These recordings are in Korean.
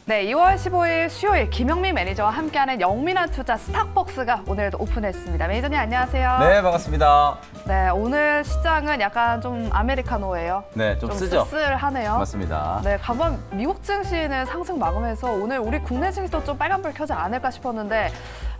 네, 2월 15일 수요일 김영민 매니저와 함께하는 영민한 투자 스탁벅스가 오늘도 오픈했습니다. 매니저님 안녕하세요. 네, 반갑습니다. 네, 오늘 시장은 약간 좀 아메리카노예요. 네, 좀 쓰죠? 쓸쓸하네요. 맞습니다. 네, 가만 미국 증시는 상승 마감해서 오늘 우리 국내 증시도 좀 빨간불 켜지 않을까 싶었는데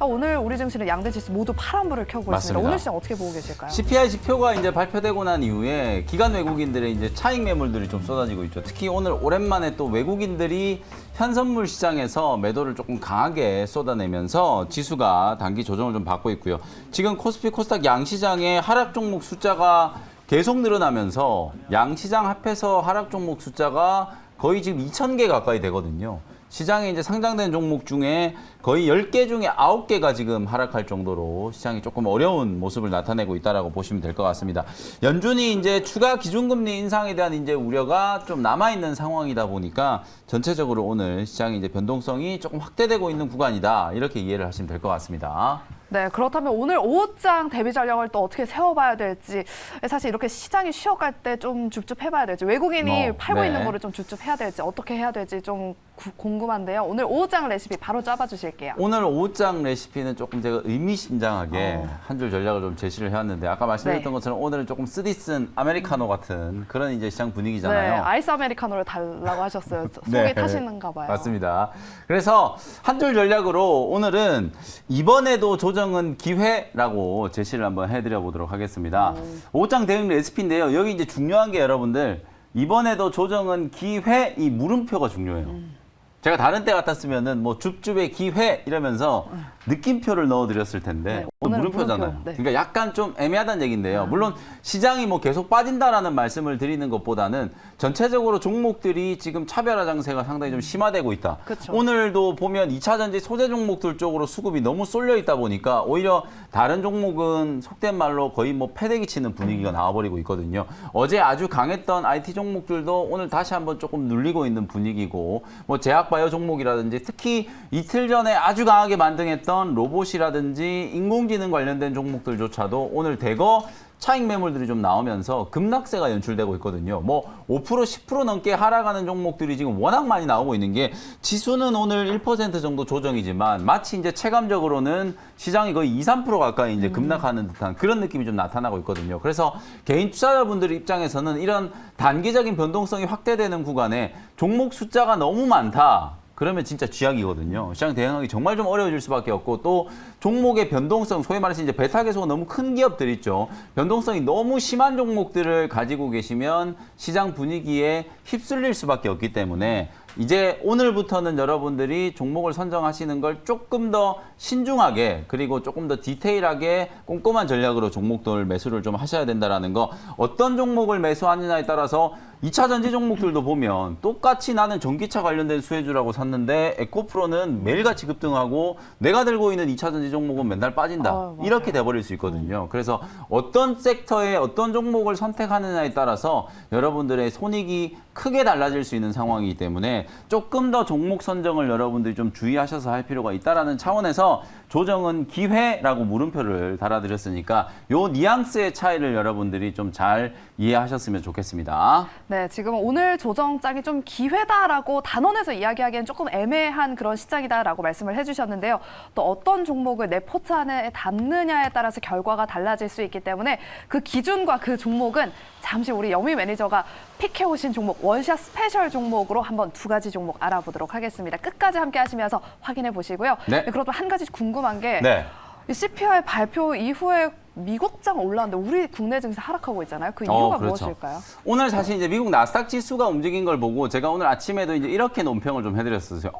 오늘 우리 증시는 양대 지수 모두 파란불을 켜고 맞습니다. 있습니다. 오늘 시장 어떻게 보고 계실까요? CPI 지표가 이제 발표되고 난 이후에 기관 외국인들의 이제 차익 매물들이 좀 쏟아지고 있죠. 특히 오늘 오랜만에 또 외국인들이 현선물 시장에서 매도를 조금 강하게 쏟아내면서 지수가 단기 조정을 좀 받고 있고요. 지금 코스피 코스닥 양시장의 하락 종목 숫자가 계속 늘어나면서 양시장 합해서 하락 종목 숫자가 거의 지금 2,000개 가까이 되거든요. 시장에 이제 상장된 종목 중에 거의 10개 중에 9개가 지금 하락할 정도로 시장이 조금 어려운 모습을 나타내고 있다라고 보시면 될 것 같습니다. 연준이 이제 추가 기준금리 인상에 대한 이제 우려가 좀 남아있는 상황이다 보니까 전체적으로 오늘 시장이 이제 변동성이 조금 확대되고 있는 구간이다. 이렇게 이해를 하시면 될 것 같습니다. 네, 그렇다면 오늘 오후장 대비 전략을 또 어떻게 세워봐야 될지 사실 이렇게 시장이 쉬어갈 때 좀 줍줍해봐야 될지 외국인이 팔고 네. 있는 거를 좀 줍줍해야 될지 어떻게 해야 될지 좀 궁금한데요. 오늘 오후장 레시피 바로 짜봐주실게요. 오늘 오후장 레시피는 조금 제가 의미심장하게 한 줄 전략을 좀 제시를 해왔는데 아까 말씀드렸던 네. 것처럼 오늘은 조금 쓰디쓴 아메리카노 같은 그런 이제 시장 분위기잖아요. 네, 아이스 아메리카노를 달라고 하셨어요. 속이 네. 타시는가 봐요. 맞습니다. 그래서 한 줄 전략으로 오늘은 이번에도 조정은 기회라고 제시를 한번 해드려 보도록 하겠습니다. 오후장 대응 레시피인데요. 여기 이제 중요한 게 여러분들 이번에도 조정은 기회 이 물음표가 중요해요. 제가 다른 때 같았으면은 뭐 줍줍의 기회 이러면서 느낌표를 넣어드렸을 텐데 네, 오늘 오늘은 물음표잖아요. 물음표. 네. 그러니까 약간 좀 애매하다는 얘기인데요. 물론 시장이 뭐 계속 빠진다라는 말씀을 드리는 것보다는 전체적으로 종목들이 지금 차별화 장세가 상당히 좀 심화되고 있다. 그쵸. 오늘도 보면 2차 전지 소재 종목들 쪽으로 수급이 너무 쏠려 있다 보니까 오히려 다른 종목은 속된 말로 거의 뭐 패대기 치는 분위기가 나와버리고 있거든요. 어제 아주 강했던 IT 종목들도 오늘 다시 한번 조금 눌리고 있는 분위기고 뭐 제약바이오 종목이라든지 특히 이틀 전에 아주 강하게 만등했던 로봇이라든지 인공지능 관련된 종목들조차도 오늘 대거 차익 매물들이 좀 나오면서 급락세가 연출되고 있거든요. 뭐 5%, 10% 넘게 하락하는 종목들이 지금 워낙 많이 나오고 있는 게 지수는 오늘 1% 정도 조정이지만 마치 이제 체감적으로는 시장이 거의 2, 3% 가까이 이제 급락하는 듯한 그런 느낌이 좀 나타나고 있거든요. 그래서 개인 투자자분들 입장에서는 이런 단기적인 변동성이 확대되는 구간에 종목 숫자가 너무 많다. 그러면 진짜 쥐약이거든요. 시장 대응하기 정말 좀 어려워질 수밖에 없고 또 종목의 변동성, 소위 말해서 이제 베타 계수가 너무 큰 기업들 있죠. 변동성이 너무 심한 종목들을 가지고 계시면 시장 분위기에 휩쓸릴 수밖에 없기 때문에 이제 오늘부터는 여러분들이 종목을 선정하시는 걸 조금 더 신중하게 그리고 조금 더 디테일하게 꼼꼼한 전략으로 종목들 매수를 좀 하셔야 된다는 거. 어떤 종목을 매수하느냐에 따라서 2차 전지 종목들도 보면 똑같이 나는 전기차 관련된 수혜주라고 샀는데 에코프로는 매일같이 급등하고 내가 들고 있는 2차 전지 종목은 맨날 빠진다. 이렇게 돼버릴 수 있거든요. 그래서 어떤 섹터에 어떤 종목을 선택하느냐에 따라서 여러분들의 손익이 크게 달라질 수 있는 상황이기 때문에 조금 더 종목 선정을 여러분들이 좀 주의하셔서 할 필요가 있다는 차원에서 조정은 기회라고 물음표를 달아드렸으니까 요 뉘앙스의 차이를 여러분들이 좀 잘 이해하셨으면 좋겠습니다. 네, 지금 오늘 조정장이 좀 기회다라고 단언해서 이야기하기엔 조금 애매한 그런 시장이다라고 말씀을 해주셨는데요. 또 어떤 종목을 내 포트 안에 담느냐에 따라서 결과가 달라질 수 있기 때문에 그 기준과 그 종목은 잠시 우리 영미 매니저가 픽해오신 종목, 원샷 스페셜 종목으로 한번 두 가지 종목 알아보도록 하겠습니다. 끝까지 함께 하시면서 확인해 보시고요. 네. 그리고 한 가지 궁금한 게 네. 이 CPI 발표 이후에 미국장 올랐는데 우리 국내 증시 하락하고 있잖아요. 그 이유가 그렇죠. 무엇일까요? 오늘 사실 이제 미국 나스닥 지수가 움직인 걸 보고 제가 오늘 아침에도 이제 이렇게 논평을 좀 해드렸었어요.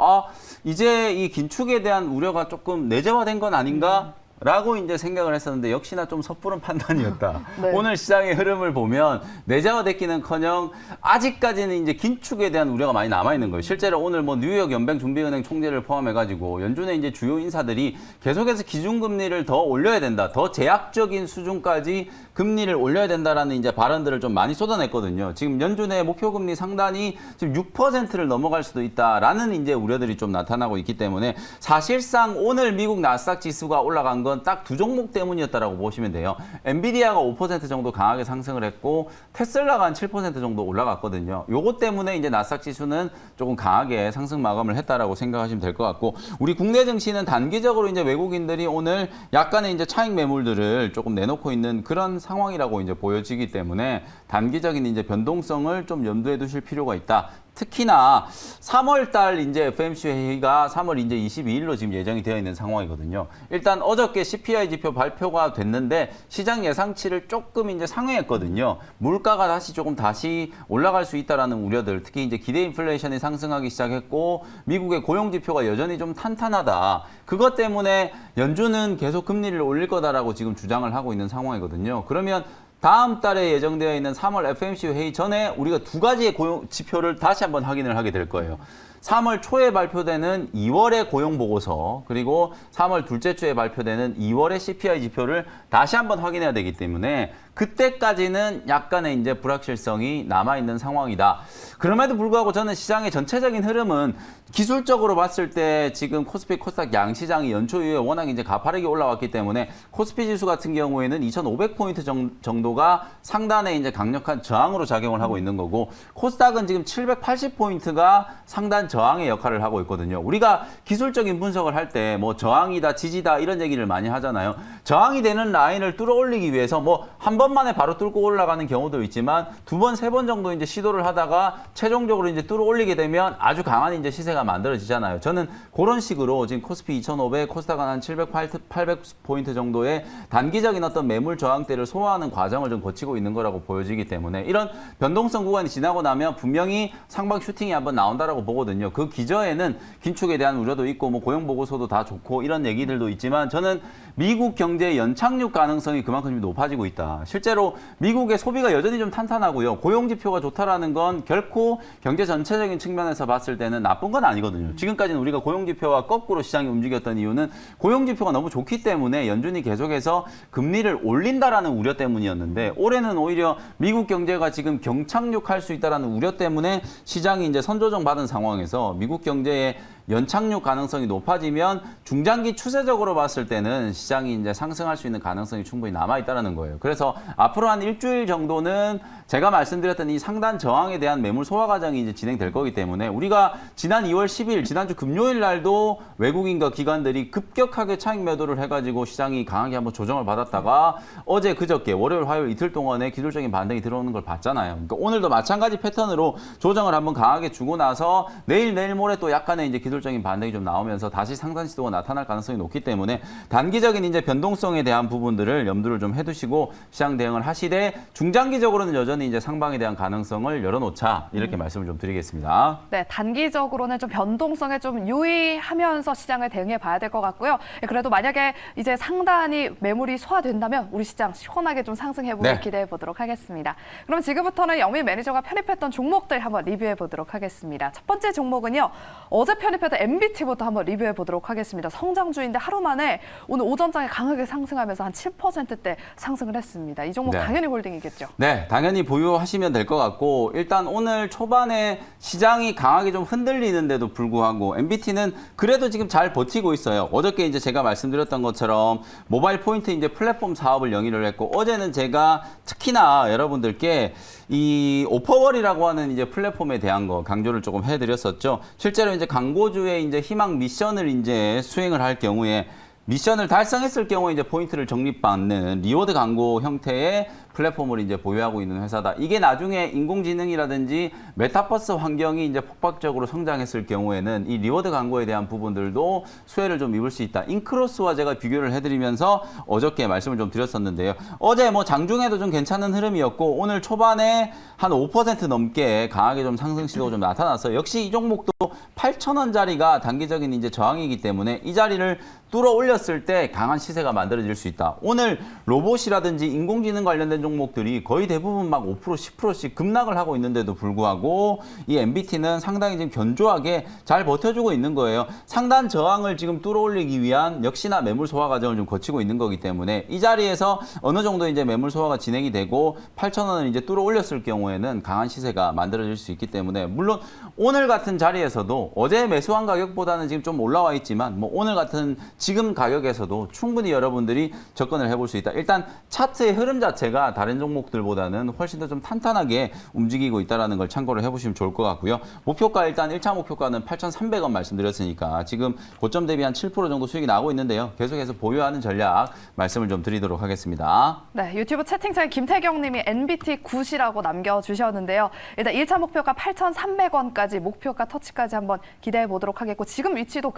이제 이 긴축에 대한 우려가 조금 내재화된 건 아닌가? 라고 이제 생각을 했었는데 역시나 좀 섣부른 판단이었다. 네. 오늘 시장의 흐름을 보면 내재화됐기는커녕 아직까지는 이제 긴축에 대한 우려가 많이 남아 있는 거예요. 실제로 오늘 뭐 뉴욕 연방준비은행 총재를 포함해가지고 연준의 이제 주요 인사들이 계속해서 기준금리를 더 올려야 된다, 더 제약적인 수준까지 금리를 올려야 된다라는 이제 발언들을 좀 많이 쏟아냈거든요. 지금 연준의 목표금리 상단이 지금 6%를 넘어갈 수도 있다라는 이제 우려들이 좀 나타나고 있기 때문에 사실상 오늘 미국 나스닥 지수가 올라간 건 건 딱 두 종목 때문이었다라고 보시면 돼요. 엔비디아가 5% 정도 강하게 상승을 했고 테슬라가 한 7% 정도 올라갔거든요. 요것 때문에 이제 나스닥 지수는 조금 강하게 상승 마감을 했다라고 생각하시면 될 것 같고, 우리 국내 증시는 단기적으로 이제 외국인들이 오늘 약간의 이제 차익 매물들을 조금 내놓고 있는 그런 상황이라고 이제 보여지기 때문에 단기적인 이제 변동성을 좀 염두에 두실 필요가 있다. 특히나 3월 달 이제 FOMC 회의가 3월 이제 22일로 지금 예정이 되어 있는 상황이거든요. 일단 어저께 CPI 지표 발표가 됐는데 시장 예상치를 조금 이제 상회했거든요. 물가가 다시 올라갈 수 있다라는 우려들, 특히 이제 기대 인플레이션이 상승하기 시작했고 미국의 고용 지표가 여전히 좀 탄탄하다. 그것 때문에 연준은 계속 금리를 올릴 거다라고 지금 주장을 하고 있는 상황이거든요. 그러면 다음 달에 예정되어 있는 3월 FOMC 회의 전에 우리가 두 가지의 고용 지표를 다시 한번 확인을 하게 될 거예요. 3월 초에 발표되는 2월의 고용 보고서, 그리고 3월 둘째 주에 발표되는 2월의 CPI 지표를 다시 한번 확인해야 되기 때문에 그때까지는 약간의 이제 불확실성이 남아있는 상황이다. 그럼에도 불구하고 저는 시장의 전체적인 흐름은 기술적으로 봤을 때 지금 코스피, 코스닥 양시장이 연초 이후에 워낙 이제 가파르게 올라왔기 때문에 코스피 지수 같은 경우에는 2,500포인트 정도가 상단에 이제 강력한 저항으로 작용을 하고 있는 거고, 코스닥은 지금 780포인트가 상단 저항의 역할을 하고 있거든요. 우리가 기술적인 분석을 할 때 뭐 저항이다, 지지다 이런 얘기를 많이 하잖아요. 저항이 되는 라인을 뚫어 올리기 위해서 뭐 한 번만에 바로 뚫고 올라가는 경우도 있지만 두 번, 세 번 정도 이제 시도를 하다가 최종적으로 이제 뚫어 올리게 되면 아주 강한 이제 시세가 만들어지잖아요. 저는 그런 식으로 지금 코스피 2,500, 코스닥은 한 700, 800포인트 정도의 단기적인 어떤 매물 저항대를 소화하는 과정을 좀 거치고 있는 거라고 보여지기 때문에 이런 변동성 구간이 지나고 나면 분명히 상방 슈팅이 한번 나온다라고 보거든요. 그 기저에는 긴축에 대한 우려도 있고 뭐 고용 보고서도 다 좋고 이런 얘기들도 있지만 저는 미국 경제의 연착륙 가능성이 그만큼 좀 높아지고 있다. 실제로 미국의 소비가 여전히 좀 탄탄하고요. 고용 지표가 좋다라는 건 결코 경제 전체적인 측면에서 봤을 때는 나쁜 건 아니거든요. 지금까지는 우리가 고용 지표와 거꾸로 시장이 움직였던 이유는 고용 지표가 너무 좋기 때문에 연준이 계속해서 금리를 올린다라는 우려 때문이었는데, 올해는 오히려 미국 경제가 지금 경착륙할 수 있다라는 우려 때문에 시장이 이제 선조정 받은 상황에서 미국 경제의 연착륙 가능성이 높아지면 중장기 추세적으로 봤을 때는 시장이 이제 상승할 수 있는 가능성이 충분히 남아있다는 거예요. 그래서 앞으로 한 일주일 정도는 제가 말씀드렸던 이 상단 저항에 대한 매물 소화 과정이 이제 진행될 거기 때문에 우리가 지난 2월 10일, 지난주 금요일 날도 외국인과 기관들이 급격하게 차익 매도를 해가지고 시장이 강하게 한번 조정을 받았다가 어제 그저께 월요일, 화요일 이틀 동안에 기술적인 반등이 들어오는 걸 봤잖아요. 그러니까 오늘도 마찬가지 패턴으로 조정을 한번 강하게 주고 나서 내일 모레 또 약간의 이제 기술적인 반등이 좀 나오면서 다시 상단 시도가 나타날 가능성이 높기 때문에 단기적인 이제 변동성에 대한 부분들을 염두를 좀 해두시고 시장 대응을 하시되, 중장기적으로는 여전히 이제 상방에 대한 가능성을 열어놓자, 이렇게 말씀을 좀 드리겠습니다. 네, 단기적으로는 좀 변동성에 좀 유의하면서 시장을 대응해 봐야 될 것 같고요. 그래도 만약에 이제 상단이 매물이 소화된다면 우리 시장 시원하게 좀 상승해보길 네. 기대해 보도록 하겠습니다. 그럼 지금부터는 영민 매니저가 편입했던 종목들 한번 리뷰해 보도록 하겠습니다. 첫 번째 종목은요, 어제 편입했던 MBT부터 한번 리뷰해 보도록 하겠습니다. 성장주인데 하루 만에 오늘 오전장에 강하게 상승하면서 한 7%대 상승을 했습니다. 이 종목 네. 당연히 홀딩이겠죠. 네, 당연히 보유하시면 될 것 같고, 일단 오늘 초반에 시장이 강하게 좀 흔들리는데도 불구하고 MBT는 그래도 지금 잘 버티고 있어요. 어저께 이제 제가 말씀드렸던 것처럼 모바일 포인트 이제 플랫폼 사업을 영위를 했고, 어제는 제가 특히나 여러분들께 이 오퍼월이라고 하는 이제 플랫폼에 대한 거 강조를 조금 해드렸었죠. 실제로 이제 광고주의 이제 희망 미션을 이제 수행을 할 경우에 미션을 달성했을 경우에 이제 포인트를 적립받는 리워드 광고 형태의 플랫폼을 이제 보유하고 있는 회사다. 이게 나중에 인공지능이라든지 메타버스 환경이 이제 폭발적으로 성장했을 경우에는 이 리워드 광고에 대한 부분들도 수혜를 좀 입을 수 있다. 인크로스와 제가 비교를 해드리면서 어저께 말씀을 좀 드렸었는데요. 어제 뭐 장중에도 좀 괜찮은 흐름이었고 오늘 초반에 한 5% 넘게 강하게 좀 상승 시도가 좀 나타났어요. 역시 이 종목도 8,000원짜리가 단기적인 이제 저항이기 때문에 이 자리를 뚫어 올렸을 때 강한 시세가 만들어질 수 있다. 오늘 로봇이라든지 인공지능 관련된 관련된 종목들이 거의 대부분 막 5%, 10%씩 급락을 하고 있는데도 불구하고 이 MBT는 상당히 지금 견조하게 잘 버텨주고 있는 거예요. 상단 저항을 지금 뚫어올리기 위한 역시나 매물 소화 과정을 좀 거치고 있는 거기 때문에 이 자리에서 어느 정도 이제 매물 소화가 진행이 되고 8,000원을 이제 뚫어올렸을 경우에는 강한 시세가 만들어질 수 있기 때문에 물론 오늘 같은 자리에서도 어제 매수한 가격보다는 지금 좀 올라와 있지만 뭐 오늘 같은 지금 가격에서도 충분히 여러분들이 접근을 해볼 수 있다. 일단 차트의 흐름 자체가 다른 종목들보다는 훨씬 더 좀 탄탄하게 움직이고 있다는 걸 참고를 해보시면 좋을 것 같고요. 목표가 일단 1차 목표가는 8,300원 말씀드렸으니까 지금 고점 대비 한 7% 정도 수익이 나오고 있는데요. 계속해서 보유하는 전략 말씀을 좀 드리도록 하겠습니다. 네, 유튜브 채팅창에 김태경 님이 NBT 굿이라고 남겨주셨는데요. 일단 1차 목표가 8,300원까지 목표가 터치까지 한번 기대해 보도록 하겠고 지금 위치도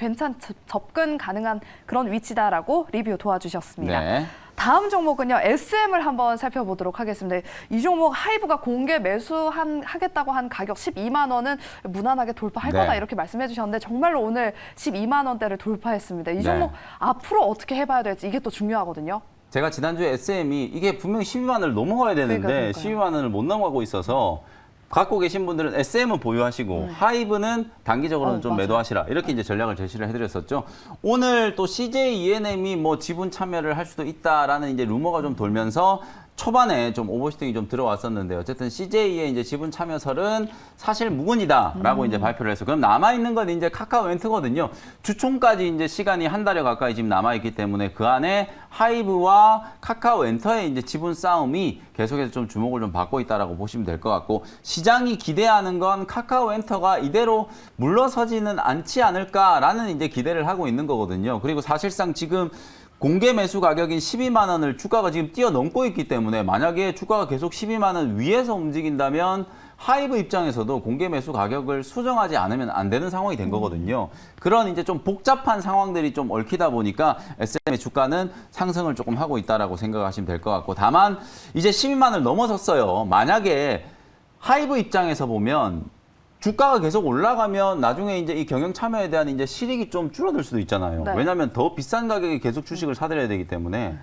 접근 가능한 그런 위치다라고 리뷰 도와주셨습니다. 네. 다음 종목은요. SM을 한번 살펴보도록 하겠습니다. 이 종목 하이브가 공개 매수하겠다고 한 가격 12만 원은 무난하게 돌파할 네. 거다 이렇게 말씀해 주셨는데 정말로 오늘 12만 원대를 돌파했습니다. 이 종목 네. 앞으로 어떻게 해봐야 될지 이게 또 중요하거든요. 제가 지난주에 SM이 이게 분명히 12만 원을 넘어가야 되는데 그러니까요. 12만 원을 못 넘어가고 있어서 갖고 계신 분들은 SM은 보유하시고 하이브는 단기적으로는 좀 맞아요. 매도하시라 이렇게 이제 전략을 제시를 해드렸었죠. 오늘 또 CJ ENM이 뭐 지분 참여를 할 수도 있다라는 이제 루머가 좀 돌면서 초반에 좀 오버슈팅이 좀 들어왔었는데 어쨌든 CJ의 이제 지분 참여설은 사실 무근이다라고 이제 발표를 해서 그럼 남아 있는 건 이제 카카오엔트거든요. 주총까지 이제 시간이 한 달여 가까이 지금 남아 있기 때문에 그 안에 하이브와 카카오엔터의 이제 지분 싸움이 계속해서 좀 주목을 좀 받고 있다라고 보시면 될 것 같고 시장이 기대하는 건 카카오엔터가 이대로 물러서지는 않지 않을까라는 이제 기대를 하고 있는 거거든요. 그리고 사실상 지금 공개 매수 가격인 12만 원을 주가가 지금 뛰어넘고 있기 때문에 만약에 주가가 계속 12만 원 위에서 움직인다면 하이브 입장에서도 공개 매수 가격을 수정하지 않으면 안 되는 상황이 된 거거든요. 그런 이제 좀 복잡한 상황들이 좀 얽히다 보니까 SM의 주가는 상승을 조금 하고 있다라고 생각하시면 될 것 같고 다만 이제 12만 원을 넘어섰어요. 만약에 하이브 입장에서 보면 주가가 계속 올라가면 나중에 이제 이 경영 참여에 대한 이제 실익이 좀 줄어들 수도 있잖아요. 네. 왜냐하면 더 비싼 가격에 계속 주식을 사들여야 되기 때문에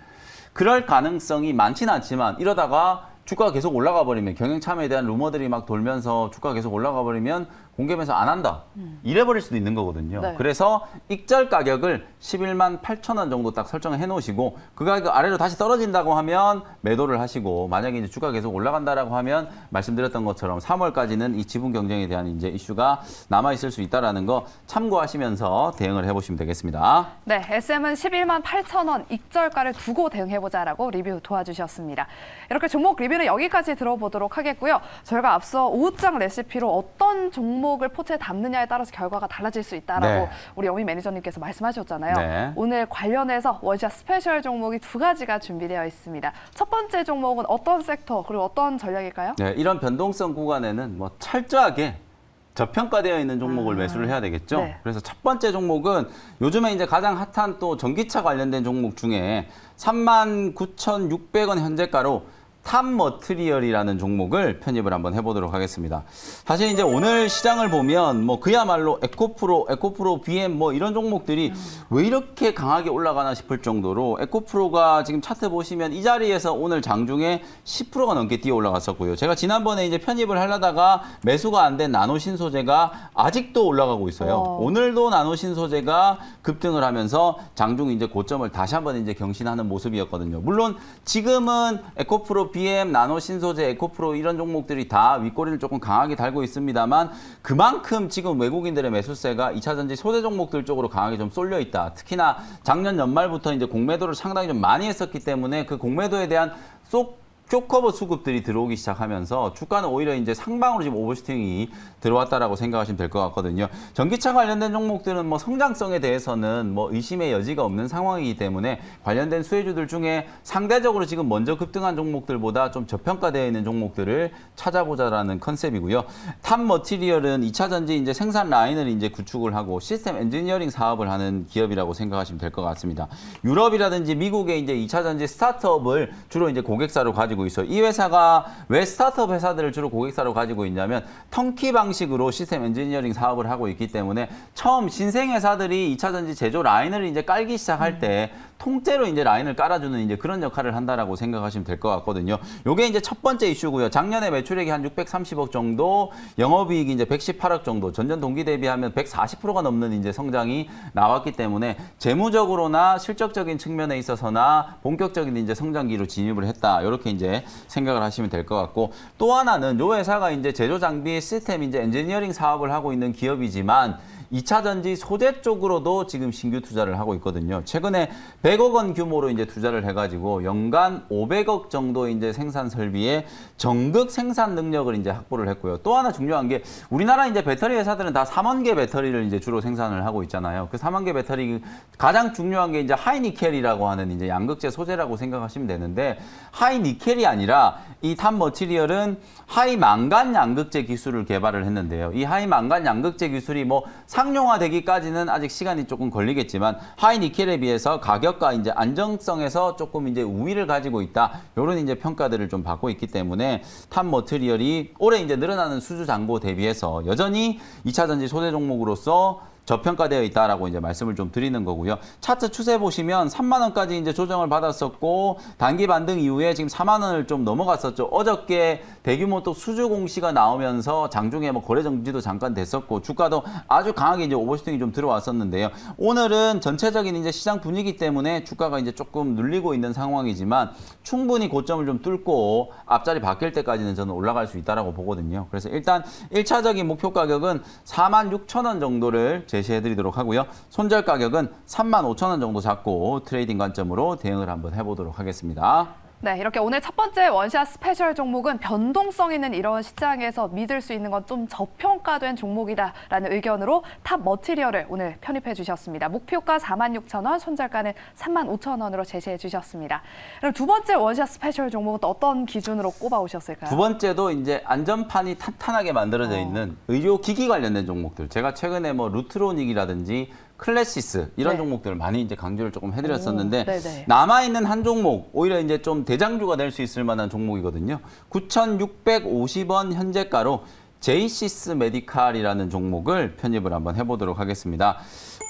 그럴 가능성이 많지는 않지만 이러다가 주가가 계속 올라가 버리면 경영 참여에 대한 루머들이 막 돌면서 주가가 계속 올라가 버리면 공개 매수 안 한다. 이래 버릴 수도 있는 거거든요. 네. 그래서 익절 가격을 11만 8천 원 정도 딱 설정을 해 놓으시고 그 가격 아래로 다시 떨어진다고 하면 매도를 하시고 만약에 이제 주가가 계속 올라간다라고 하면 말씀드렸던 것처럼 3월까지는 이 지분 경쟁에 대한 이제 이슈가 남아 있을 수 있다라는 거 참고하시면서 대응을 해 보시면 되겠습니다. 네, SM은 11만 8천 원 익절가를 두고 대응해보자라고 리뷰 도와주셨습니다. 이렇게 종목 리뷰는 여기까지 들어보도록 하겠고요. 저희가 앞서 오후장 레시피로 어떤 종목을 포트에 담느냐에 따라서 결과가 달라질 수 있다라고 네. 우리 영희 매니저님께서 말씀하셨잖아요. 네. 오늘 관련해서 원샷 스페셜 종목이 두 가지가 준비되어 있습니다. 첫 번째 종목은 어떤 섹터 그리고 어떤 전략일까요? 네, 이런 변동성 구간에는 뭐 철저하게 저평가되어 있는 종목을 매수를 해야 되겠죠. 네. 그래서 첫 번째 종목은 요즘에 이제 가장 핫한 또 전기차 관련된 종목 중에 39,600원 현재가로 탑머트리얼이라는 종목을 편입을 한번 해보도록 하겠습니다. 사실 이제 오늘 시장을 보면 뭐 그야말로 에코프로, BM 뭐 이런 종목들이 왜 이렇게 강하게 올라가나 싶을 정도로 에코프로가 지금 차트 보시면 이 자리에서 오늘 장중에 10%가 넘게 뛰어 올라갔었고요. 제가 지난번에 이제 편입을 하려다가 매수가 안 된 나노신소재가 아직도 올라가고 있어요. 오늘도 나노신소재가 급등을 하면서 장중 이제 고점을 다시 한번 이제 경신하는 모습이었거든요. 물론 지금은 에코프로, BM, 나노신소재, 에코프로 이런 종목들이 다 윗꼬리를 조금 강하게 달고 있습니다만 그만큼 지금 외국인들의 매수세가 2차전지 소재 종목들 쪽으로 강하게 좀 쏠려 있다. 특히나 작년 연말부터 이제 공매도를 상당히 좀 많이 했었기 때문에 그 공매도에 대한 쇼커버 수급들이 들어오기 시작하면서 주가는 오히려 이제 상방으로 지금 오버슈팅이 들어왔다라고 생각하시면 될 것 같거든요. 전기차 관련된 종목들은 뭐 성장성에 대해서는 뭐 의심의 여지가 없는 상황이기 때문에 관련된 수혜주들 중에 상대적으로 지금 먼저 급등한 종목들보다 좀 저평가되어 있는 종목들을 찾아보자라는 컨셉이고요. 탑머티리얼은 2차 전지 이제 생산 라인을 이제 구축을 하고 시스템 엔지니어링 사업을 하는 기업이라고 생각하시면 될 것 같습니다. 유럽이라든지 미국의 이제 2차 전지 스타트업을 주로 이제 고객사로 가지고 가지고 있어요. 이 회사가 왜 스타트업 회사들을 주로 고객사로 가지고 있냐면 턴키 방식으로 시스템 엔지니어링 사업을 하고 있기 때문에 처음 신생 회사들이 2차 전지 제조 라인을 이제 깔기 시작할 때 통째로 이제 라인을 깔아주는 이제 그런 역할을 한다라고 생각하시면 될 것 같거든요. 요게 이제 첫 번째 이슈고요. 작년에 매출액이 한 630억 정도, 영업이익이 이제 118억 정도, 전년 동기 대비하면 140%가 넘는 이제 성장이 나왔기 때문에 재무적으로나 실적적인 측면에 있어서나 본격적인 이제 성장기로 진입을 했다. 이렇게 이제 생각을 하시면 될 것 같고, 또 하나는 요 회사가 이제 제조 장비 시스템 이제 엔지니어링 사업을 하고 있는 기업이지만 2차 전지 소재 쪽으로도 지금 신규 투자를 하고 있거든요. 최근에 100억 원 규모로 이제 투자를 해가지고 연간 500억 정도 이제 생산 설비에 전극 생산 능력을 이제 확보를 했고요. 또 하나 중요한 게 우리나라 이제 배터리 회사들은 다 3원 개 배터리를 이제 주로 생산을 하고 있잖아요. 그 3원 개 배터리 가장 중요한 게 이제 하이니켈이라고 하는 이제 양극재 소재라고 생각하시면 되는데, 하이니켈이 아니라 이 탑 머티리얼은 하이망간 양극재 기술을 개발을 했는데요. 이 하이망간 양극재 기술이 뭐 상용화되기까지는 아직 시간이 조금 걸리겠지만 하이니켈에 비해서 가격과 이제 안정성에서 조금 이제 우위를 가지고 있다. 이런 이제 평가들을 좀 받고 있기 때문에 탑 머티리얼이 올해 이제 늘어나는 수주 잔고 대비해서 여전히 2차 전지 소재 종목으로서 저평가되어 있다라고 이제 말씀을 좀 드리는 거고요. 차트 추세 보시면 3만 원까지 이제 조정을 받았었고 단기 반등 이후에 지금 4만 원을 좀 넘어갔었죠. 어저께 대규모 또 수주 공시가 나오면서 장중에 뭐 거래 정지도 잠깐 됐었고 주가도 아주 강하게 이제 오버슈팅이 좀 들어왔었는데요. 오늘은 전체적인 이제 시장 분위기 때문에 주가가 이제 조금 눌리고 있는 상황이지만 충분히 고점을 좀 뚫고 앞자리 바뀔 때까지는 저는 올라갈 수 있다라고 보거든요. 그래서 일단 1차적인 목표 가격은 46,000원 정도를 제시해드리도록 하고요. 손절 가격은 35,000원 정도 잡고 트레이딩 관점으로 대응을 한번 해보도록 하겠습니다. 네, 이렇게 오늘 첫 번째 원샷 스페셜 종목은 변동성 있는 이런 시장에서 믿을 수 있는 건 좀 저평가된 종목이다라는 의견으로 탑 머티리얼을 오늘 편입해 주셨습니다. 목표가 46,000원, 손절가는 35,000원으로 제시해 주셨습니다. 그럼 두 번째 원샷 스페셜 종목은 또 어떤 기준으로 꼽아 오셨을까요? 두 번째도 이제 안전판이 탄탄하게 만들어져 있는 의료기기 관련된 종목들. 제가 최근에 뭐 루트로닉이라든지 클래시스 이런 네. 종목들을 많이 이제 강조를 조금 해드렸었는데 네네. 남아있는 한 종목 오히려 이제 좀 대장주가 될 수 있을 만한 종목이거든요. 9,650원 현재가로 제이시스 메디칼이라는 종목을 편입을 한번 해보도록 하겠습니다.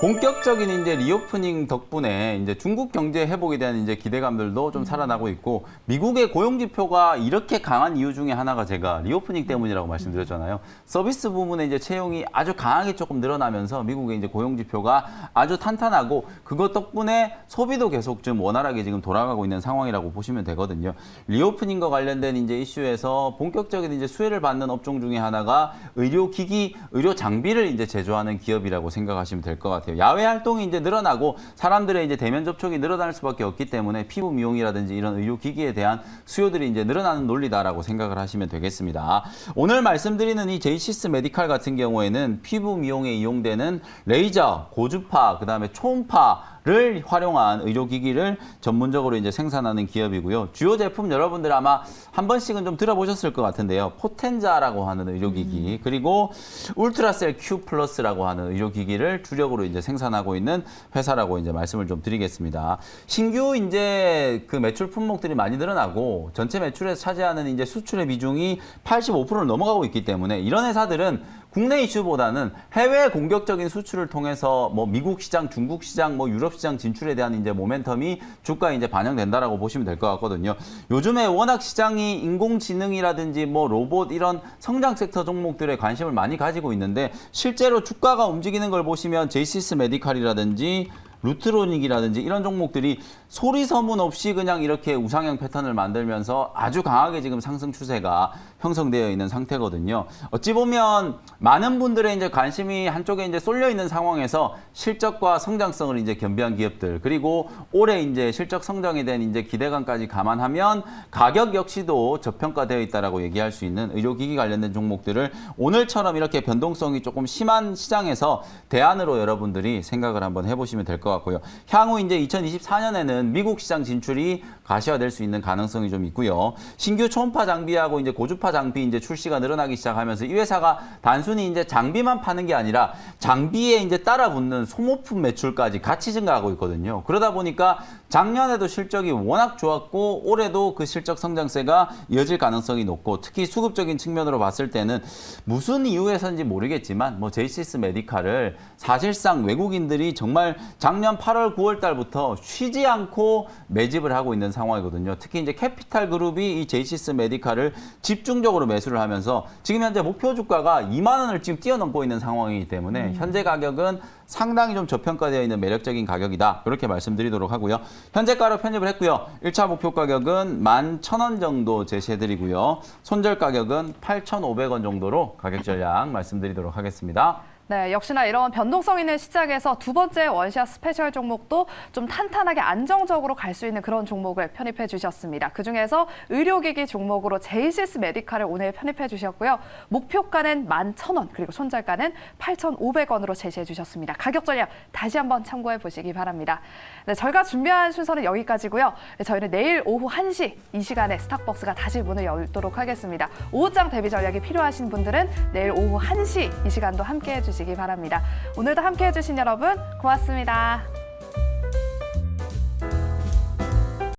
본격적인 이제 리오프닝 덕분에 이제 중국 경제 회복에 대한 이제 기대감들도 좀 살아나고 있고, 미국의 고용 지표가 이렇게 강한 이유 중에 하나가 제가 리오프닝 때문이라고 말씀드렸잖아요. 서비스 부문의 이제 채용이 아주 강하게 조금 늘어나면서 미국의 이제 고용 지표가 아주 탄탄하고 그것 덕분에 소비도 계속 좀 원활하게 지금 돌아가고 있는 상황이라고 보시면 되거든요. 리오프닝과 관련된 이제 이슈에서 본격적인 이제 수혜를 받는 업종 중에 하나가 의료기기, 의료 장비를 이제 제조하는 기업이라고 생각하시면 될 것 같아요. 야외 활동이 이제 늘어나고 사람들의 이제 대면 접촉이 늘어날 수밖에 없기 때문에 피부 미용이라든지 이런 의료기기에 대한 수요들이 이제 늘어나는 논리다라고 생각을 하시면 되겠습니다. 오늘 말씀드리는 이 제이시스 메디칼 같은 경우에는 피부 미용에 이용되는 레이저, 고주파, 그다음에 초음파를 활용한 의료기기를 전문적으로 이제 생산하는 기업이고요. 주요 제품 여러분들 아마 한 번씩은 좀 들어보셨을 것 같은데요. 포텐자라고 하는 의료기기, 그리고 울트라셀 Q 플러스라고 하는 의료기기를 주력으로 이제 생산하고 있는 회사라고 이제 말씀을 좀 드리겠습니다. 신규 이제 그 매출 품목들이 많이 늘어나고 전체 매출에서 차지하는 이제 수출의 비중이 85%를 넘어가고 있기 때문에 이런 회사들은 국내 이슈보다는 해외 공격적인 수출을 통해서 뭐 미국 시장, 중국 시장, 뭐 유럽 시장 진출에 대한 이제 모멘텀이 주가에 이제 반영된다라고 보시면 될 것 같거든요. 요즘에 워낙 시장이 인공지능이라든지 뭐 로봇 이런 성장 섹터 종목들에 관심을 많이 가지고 있는데 실제로 주가가 움직이는 걸 보시면 제이시스 메디칼이라든지 루트로닉이라든지 이런 종목들이 소리 소문 없이 그냥 이렇게 우상향 패턴을 만들면서 아주 강하게 지금 상승 추세가 형성되어 있는 상태거든요. 어찌 보면 많은 분들의 이제 관심이 한쪽에 이제 쏠려 있는 상황에서 실적과 성장성을 이제 겸비한 기업들, 그리고 올해 이제 실적 성장에 대한 이제 기대감까지 감안하면 가격 역시도 저평가되어 있다라고 얘기할 수 있는 의료기기 관련된 종목들을 오늘처럼 이렇게 변동성이 조금 심한 시장에서 대안으로 여러분들이 생각을 한번 해보시면 될 것 같고요. 향후 이제 2024년에는 미국 시장 진출이 가시화될 수 있는 가능성이 좀 있고요. 신규 초음파 장비하고 이제 고주파 고주파 장비 이제 출시가 늘어나기 시작하면서 이 회사가 단순히 이제 장비만 파는 게 아니라 장비에 이제 따라붙는 소모품 매출까지 같이 증가하고 있거든요. 그러다 보니까 작년에도 실적이 워낙 좋았고 올해도 그 실적 성장세가 이어질 가능성이 높고 특히 수급적인 측면으로 봤을 때는 무슨 이유에서인지 모르겠지만 뭐 제이시스 메디칼을 사실상 외국인들이 정말 작년 8월 9월 달부터 쉬지 않고 매집을 하고 있는 상황이거든요. 특히 이제 캐피탈 그룹이 이 제이시스 메디칼을 집중적으로 매수를 하면서 지금 현재 목표 주가가 2만 원을 지금 뛰어넘고 있는 상황이기 때문에 현재 가격은 상당히 좀 저평가되어 있는 매력적인 가격이다. 이렇게 말씀드리도록 하고요. 현재가로 편입을 했고요. 1차 목표 가격은 11,000원 정도 제시해드리고요. 손절 가격은 8,500원 정도로 가격 전략 말씀드리도록 하겠습니다. 네, 역시나 이런 변동성 있는 시장에서 두 번째 원샷 스페셜 종목도 좀 탄탄하게 안정적으로 갈 수 있는 그런 종목을 편입해 주셨습니다. 그중에서 의료기기 종목으로 제이시스 메디칼을 오늘 편입해 주셨고요. 목표가는 11,000원 그리고 손절가는 8,500원으로 제시해 주셨습니다. 가격 전략 다시 한번 참고해 보시기 바랍니다. 네, 저희가 준비한 순서는 여기까지고요. 네, 저희는 내일 오후 1시 이 시간에 스탁벅스가 다시 문을 열도록 하겠습니다. 오후장 대비 전략이 필요하신 분들은 내일 오후 1시 이 시간도 함께해 주시기 바랍니다. 오늘도 함께해 주신 여러분 고맙습니다.